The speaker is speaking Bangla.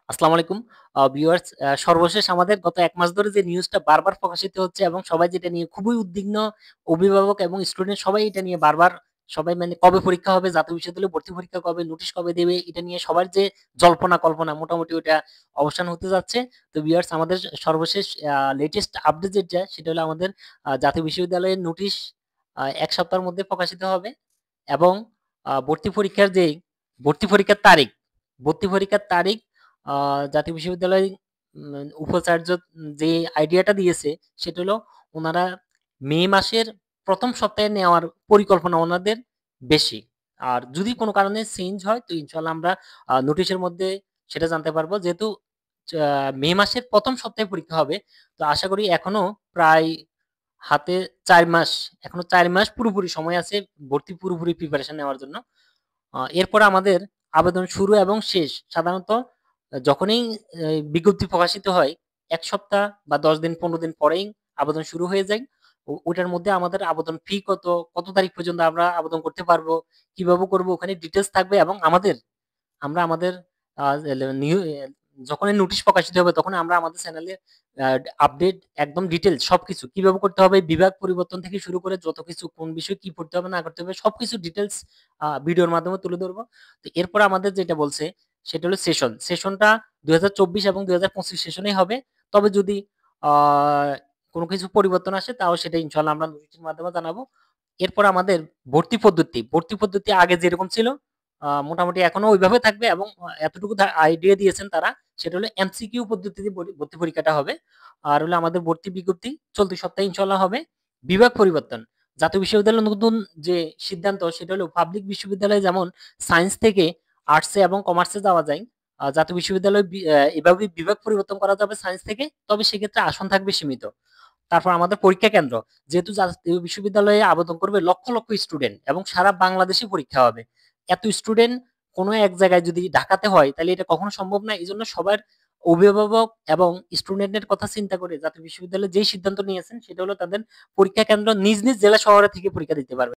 আসসালামু আলাইকুম ভিউয়ার্স, সর্বশেষ আমাদের গত ১ মাস ধরে যে নিউজটা বারবার প্রকাশিত হচ্ছে এবং সবাই যেটা নিয়ে খুবই উদ্বিগ্ন, অভিভাবক এবং স্টুডেন্ট সবাই এটা নিয়ে বারবার সবাই মানে কবে পরীক্ষা হবে, জাতীয় বিশ্ববিদ্যালয়ে ভর্তি পরীক্ষা কবে, নোটিশ কবে দেবে, এটা নিয়ে সবার যে জল্পনা কল্পনা মোটামুটি ওটা অবসান হতে যাচ্ছে। তো ভিউয়ার্স, আমাদের সর্বশেষ লেটেস্ট আপডেট যেটা সেটা হলো আমাদের জাতীয় বিশ্ববিদ্যালয়ের নোটিশ ১ সপ্তাহের মধ্যে প্রকাশিত হবে এবং ভর্তি পরীক্ষার তারিখ ভর্তি পরীক্ষার তারিখ জাতীয় বিশ্ববিদ্যালয় উপাচার্য যে আইডিয়াটা দিয়েছে সেটা হলো ওনারা মে মাসের প্রথম সপ্তাহে নেওয়ার পরিকল্পনা ওনাদের বেশি। আর যদি কোনো কারণে চেঞ্জ হয় তো ইনশাল্লাহ আমরা নোটিশের মধ্যে সেটা জানতে পারবো। যেহেতু মে মাসের প্রথম সপ্তাহে পরীক্ষা হবে, তো আশা করি প্রায় হাতে ৪ মাস এখনো ৪ মাস পুরোপুরি সময় আছে ভর্তি পুরোপুরি প্রিপারেশন নেওয়ার জন্য। এরপর আমাদের আবেদন শুরু এবং শেষ সাধারণত যখনই বিজ্ঞপ্তি প্রকাশিত হয় ১ সপ্তাহ বা ১০ দিন ১৫ দিন পরেই আবেদন শুরু হয়ে যায়। ওটার মধ্যে আমাদের আবেদন ফি কত তারিখ পর্যন্ত আমরা আবেদন করতে পারবো, কিভাবে করব ওখানে ডিটেইলস থাকবে এবং আমরা আমাদের আ নিউ যখনই নোটিশ প্রকাশিত হবে তখন আমরা আমাদের চ্যানেলে আপডেট একদম ডিটেইলস সবকিছু কিভাবে করতে হবে, বিভাগ পরিবর্তন থেকে শুরু করে যত কিছু কোন বিষয় কি পড়তে হবে না করতে হবে সবকিছু ডিটেইলস ভিডিওর মাধ্যমে তুলে ধরবো। তো এরপর আমাদের যেটা বলছে সেটা হলো সেশনটা ২০২৪ এবং ২০২৫ সেশনেই হবে। তবে যদি আ কোনো কিছু পরিবর্তন আসে তাও সেটা ইনশাআল্লাহ আমরা নোটিশের মাধ্যমে জানাবো। এরপর আমাদের ভর্তি পদ্ধতি আগে যেরকম ছিল মোটামুটি এখনো ওইভাবে থাকবে এবং এতটুকু আইডিয়া দিয়েছেন তারা, সেটা হলো এমসিকিউ পদ্ধতিতে ভর্তি পরীক্ষাটা হবে। আর হলো আমাদের ভর্তি বিজ্ঞপ্তি চলতি সপ্তাহে ইনশাআল্লাহ হবে। বিভাগ পরিবর্তন, জাতীয় বিশ্ববিদ্যালয়ের নতুন যে সিদ্ধান্ত সেটা হলো পাবলিক বিশ্ববিদ্যালয়ে যেমন সায়েন্স থেকে আর্টসে এবং কমার্সে যাওয়া যায়, জাতীয় বিশ্ববিদ্যালয়ে এভাবে বিভাগ পরিবর্তন করা যাবে সায়েন্স থেকে, তবে সেক্ষেত্রে আসন থাকবে সীমিত। তারপর আমাদের পরীক্ষা কেন্দ্র, যেহেতু জাতীয় বিশ্ববিদ্যালয়ে আবেদন করবে লক্ষ লক্ষ স্টুডেন্ট এবং সারা বাংলাদেশে পরীক্ষা হবে, এত স্টুডেন্ট কোনো এক জায়গায় যদি ঢাকাতে হয় তাহলে এটা কখনো সম্ভব না। এই জন্য সবার অভিভাবক এবং স্টুডেন্টের কথা চিন্তা করে জাতীয় বিশ্ববিদ্যালয় যেই সিদ্ধান্ত নিয়েছেন সেটা হলো তাদের পরীক্ষা কেন্দ্র নিজ নিজ জেলা শহরে থেকে পরীক্ষা দিতে পারবে।